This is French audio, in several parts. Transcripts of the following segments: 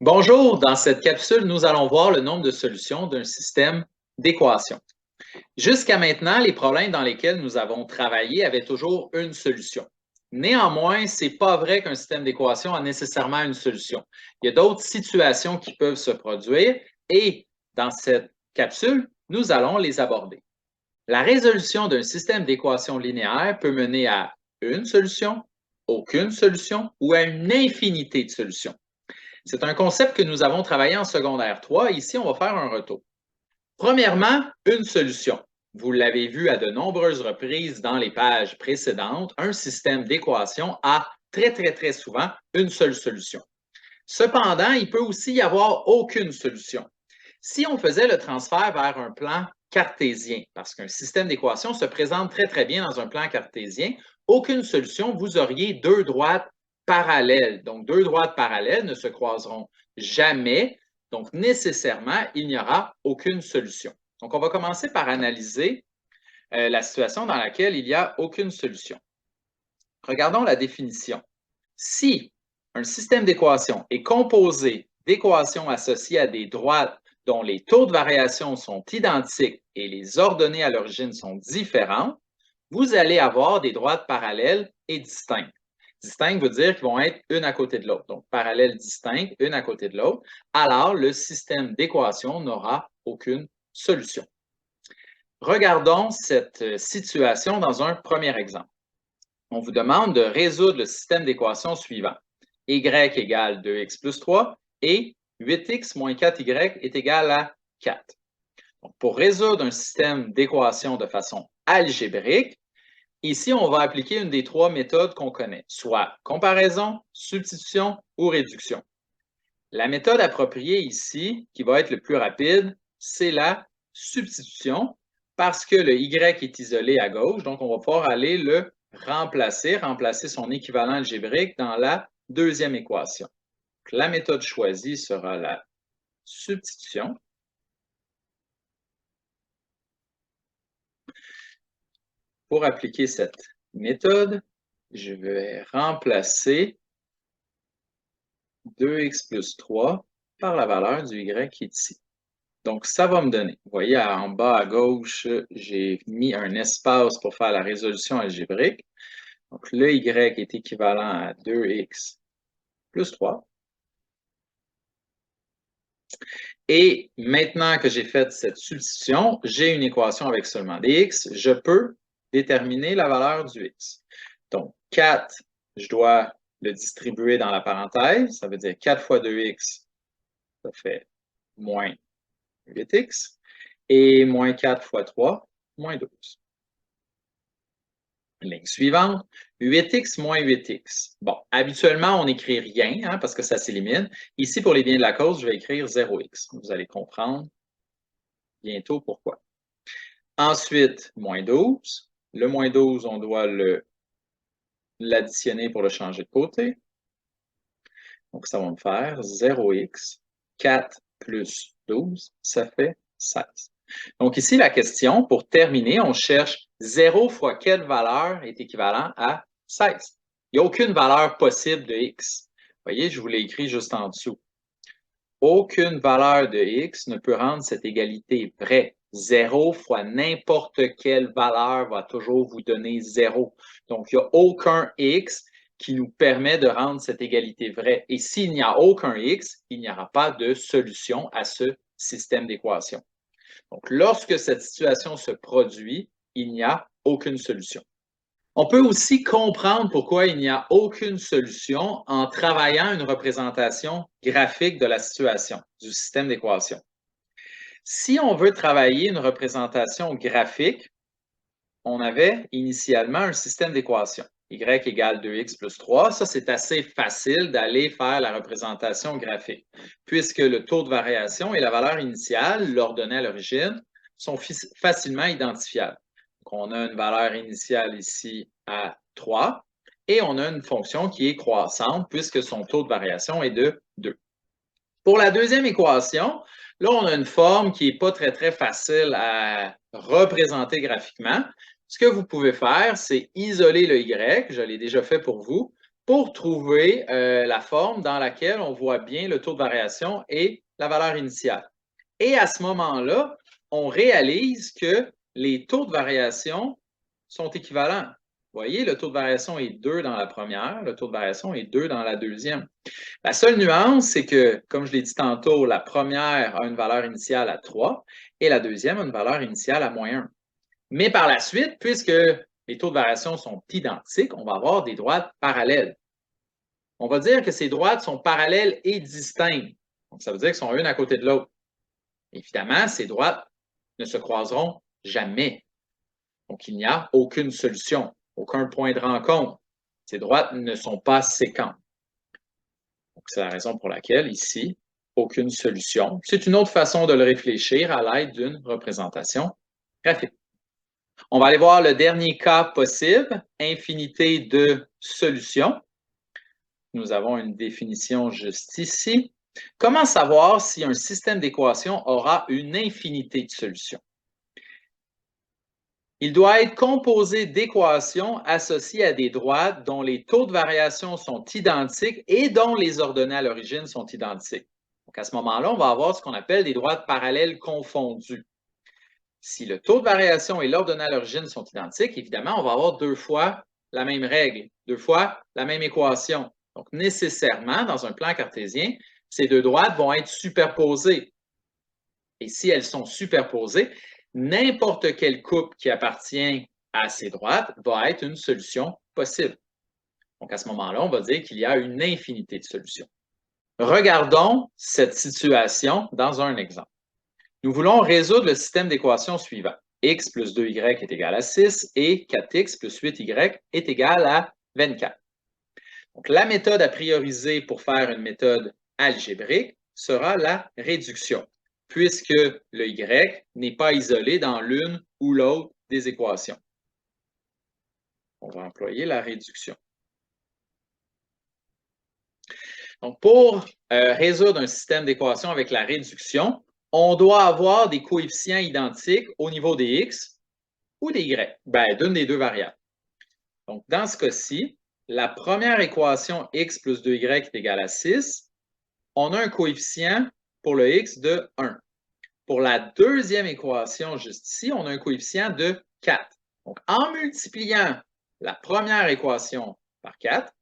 Bonjour, dans cette capsule, nous allons voir le nombre de solutions d'un système d'équations. Jusqu'à maintenant, les problèmes dans lesquels nous avons travaillé avaient toujours une solution. Néanmoins, ce n'est pas vrai qu'un système d'équations a nécessairement une solution. Il y a d'autres situations qui peuvent se produire et dans cette capsule, nous allons les aborder. La résolution d'un système d'équations linéaires peut mener à une solution, aucune solution ou à une infinité de solutions. C'est un concept que nous avons travaillé en secondaire 3. Ici, on va faire un retour. Premièrement, une solution. Vous l'avez vu à de nombreuses reprises dans les pages précédentes, un système d'équations a très souvent une seule solution. Cependant, il peut aussi y avoir aucune solution. Si on faisait le transfert vers un plan cartésien, parce qu'un système d'équations se présente très bien dans un plan cartésien, aucune solution, vous auriez deux droites parallèles. Donc, deux droites parallèles ne se croiseront jamais. Donc, nécessairement, il n'y aura aucune solution. Donc, on va commencer par analyser la situation dans laquelle il n'y a aucune solution. Regardons la définition. Si un système d'équations est composé d'équations associées à des droites dont les taux de variation sont identiques et les ordonnées à l'origine sont différentes, vous allez avoir des droites parallèles et distinctes. Distinctes veut dire qu'ils vont être une à côté de l'autre. Donc, parallèles distinctes, une à côté de l'autre. Alors, le système d'équations n'aura aucune solution. Regardons cette situation dans un premier exemple. On vous demande de résoudre le système d'équations suivant. Y égale 2x plus 3 et 8x moins 4y est égal à 4. Donc, pour résoudre un système d'équations de façon algébrique, ici, on va appliquer une des trois méthodes qu'on connaît, soit comparaison, substitution ou réduction. La méthode appropriée ici, qui va être le plus rapide, c'est la substitution, parce que le y est isolé à gauche, donc on va pouvoir aller le remplacer son équivalent algébrique dans la deuxième équation. Donc, la méthode choisie sera la substitution. Pour appliquer cette méthode, je vais remplacer 2x plus 3 par la valeur du y qui est ici. Donc, ça va me donner, vous voyez, en bas à gauche, j'ai mis un espace pour faire la résolution algébrique. Donc, le y est équivalent à 2x plus 3. Et maintenant que j'ai fait cette substitution, j'ai une équation avec seulement des x. Je peux déterminer la valeur du x. Donc, 4, je dois le distribuer dans la parenthèse. Ça veut dire 4 fois 2x, ça fait moins 8x. Et moins 4 fois 3, moins 12. Ligne suivante, 8x moins 8x. Bon, habituellement, on n'écrit rien parce que ça s'élimine. Ici, pour les biens de la cause, je vais écrire 0x. Vous allez comprendre bientôt pourquoi. Ensuite, moins 12. Le moins 12, on doit l'additionner pour le changer de côté. Donc, ça va me faire 0x. 4 plus 12, ça fait 16. Donc, ici, la question, pour terminer, on cherche 0 fois quelle valeur est équivalent à 16. Il n'y a aucune valeur possible de x. Vous voyez, je vous l'ai écrit juste en dessous. Aucune valeur de x ne peut rendre cette égalité vraie. 0 fois n'importe quelle valeur va toujours vous donner 0. Donc, il n'y a aucun x qui nous permet de rendre cette égalité vraie. Et s'il n'y a aucun x, il n'y aura pas de solution à ce système d'équations. Donc, lorsque cette situation se produit, il n'y a aucune solution. On peut aussi comprendre pourquoi il n'y a aucune solution en travaillant une représentation graphique de la situation, du système d'équations. Si on veut travailler une représentation graphique, on avait initialement un système d'équations. Y égale 2x plus 3. Ça, c'est assez facile d'aller faire la représentation graphique, puisque le taux de variation et la valeur initiale, l'ordonnée à l'origine, sont facilement identifiables. Donc, on a une valeur initiale ici à 3 et on a une fonction qui est croissante puisque son taux de variation est de 2. Pour la deuxième équation, là, on a une forme qui n'est pas très facile à représenter graphiquement. Ce que vous pouvez faire, c'est isoler le y, je l'ai déjà fait pour vous. pour trouver la forme dans laquelle on voit bien le taux de variation et la valeur initiale. Et à ce moment-là, on réalise que les taux de variation sont équivalents. Vous voyez, le taux de variation est 2 dans la première, le taux de variation est 2 dans la deuxième. La seule nuance, c'est que, comme je l'ai dit tantôt, la première a une valeur initiale à 3 et la deuxième a une valeur initiale à moins 1. Mais par la suite, puisque les taux de variation sont identiques, on va avoir des droites parallèles. On va dire que ces droites sont parallèles et distinctes. Donc, ça veut dire qu'elles sont une à côté de l'autre. Évidemment, ces droites ne se croiseront jamais. Donc, il n'y a aucune solution, aucun point de rencontre. Ces droites ne sont pas séquentes. Donc, c'est la raison pour laquelle, ici, aucune solution. C'est une autre façon de le réfléchir à l'aide d'une représentation graphique. On va aller voir le dernier cas possible, infinité de solutions. Nous avons une définition juste ici. Comment savoir si un système d'équations aura une infinité de solutions? Il doit être composé d'équations associées à des droites dont les taux de variation sont identiques et dont les ordonnées à l'origine sont identiques. Donc, à ce moment-là, on va avoir ce qu'on appelle des droites parallèles confondues. Si le taux de variation et l'ordonnée à l'origine sont identiques, évidemment, on va avoir deux fois la même règle, deux fois la même équation. Donc, nécessairement, dans un plan cartésien, ces deux droites vont être superposées. Et si elles sont superposées, n'importe quelle coupe qui appartient à ces droites va être une solution possible. Donc, à ce moment-là, on va dire qu'il y a une infinité de solutions. Regardons cette situation dans un exemple. Nous voulons résoudre le système d'équations suivant. X plus 2y est égal à 6 et 4x plus 8y est égal à 24. Donc, la méthode à prioriser pour faire une méthode algébrique sera la réduction, puisque le y n'est pas isolé dans l'une ou l'autre des équations. On va employer la réduction. Donc, pour résoudre un système d'équations avec la réduction, on doit avoir des coefficients identiques au niveau des x ou des y, d'une des deux variables. Donc, dans ce cas-ci, la première équation x plus 2y est égale à 6, on a un coefficient pour le x de 1. Pour la deuxième équation, juste ici, on a un coefficient de 4. Donc, en multipliant la première équation par 4,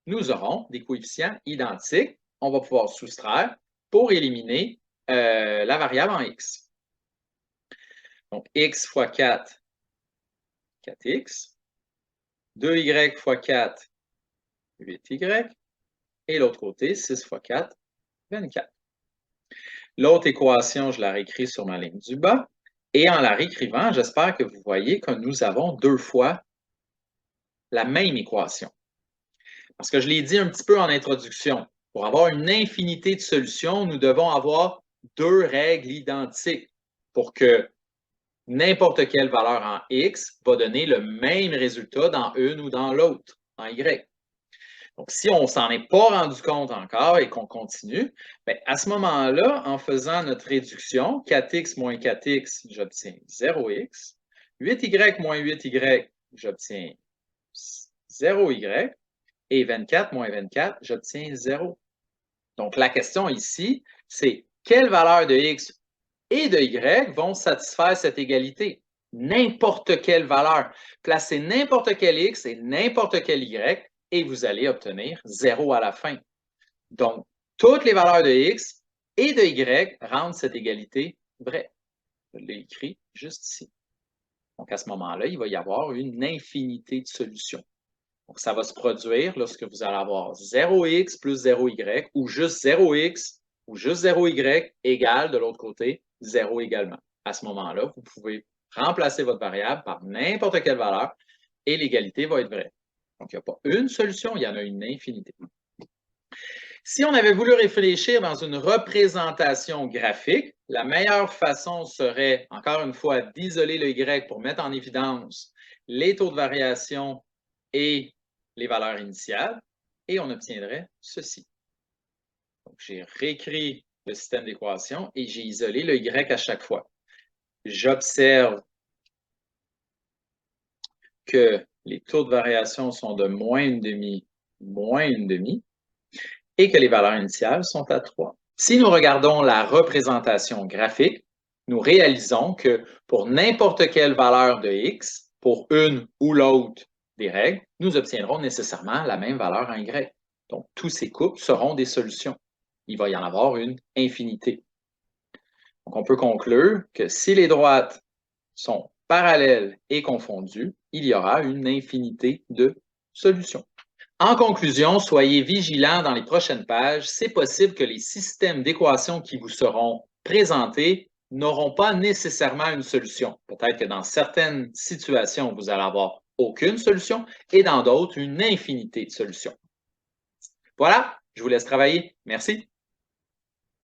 nous aurons des coefficients identiques. On va pouvoir soustraire pour éliminer la variable en x. Donc, x fois 4, 4x. 2y fois 4, 8y. Et l'autre côté, 6 fois 4, 24. L'autre équation, je la réécris sur ma ligne du bas. Et en la réécrivant, j'espère que vous voyez que nous avons deux fois la même équation. Parce que je l'ai dit un petit peu en introduction, pour avoir une infinité de solutions, nous devons avoir deux règles identiques pour que n'importe quelle valeur en x va donner le même résultat dans une ou dans l'autre, en y. Donc, si on ne s'en est pas rendu compte encore et qu'on continue, à ce moment-là, en faisant notre réduction, 4x moins 4x, j'obtiens 0x. 8y moins 8y, j'obtiens 0y. Et 24 moins 24, j'obtiens 0. Donc, la question ici, c'est quelle valeur de x et de y vont satisfaire cette égalité? N'importe quelle valeur. Placez n'importe quel x et n'importe quel y et vous allez obtenir 0 à la fin. Donc, toutes les valeurs de x et de y rendent cette égalité vraie. Je l'ai écrit juste ici. Donc, à ce moment-là, il va y avoir une infinité de solutions. Donc, ça va se produire lorsque vous allez avoir 0x plus 0y ou juste 0x ou juste 0y égale de l'autre côté 0 également. À ce moment-là, vous pouvez remplacer votre variable par n'importe quelle valeur et l'égalité va être vraie. Donc, il n'y a pas une solution, il y en a une infinité. Si on avait voulu réfléchir dans une représentation graphique, la meilleure façon serait, encore une fois, d'isoler le y pour mettre en évidence les taux de variation et les valeurs initiales, et on obtiendrait ceci. Donc, j'ai réécrit le système d'équations et j'ai isolé le y à chaque fois. J'observe que les taux de variation sont de moins 1/2 moins 1/2 et que les valeurs initiales sont à 3. Si nous regardons la représentation graphique, nous réalisons que pour n'importe quelle valeur de x, pour une ou l'autre des règles, nous obtiendrons nécessairement la même valeur en y. Donc, tous ces couples seront des solutions. Il va y en avoir une infinité. Donc, on peut conclure que si les droites sont parallèles et confondues, il y aura une infinité de solutions. En conclusion, soyez vigilants dans les prochaines pages. C'est possible que les systèmes d'équations qui vous seront présentés n'auront pas nécessairement une solution. Peut-être que dans certaines situations, vous allez avoir aucune solution et dans d'autres, une infinité de solutions. Voilà, je vous laisse travailler. Merci.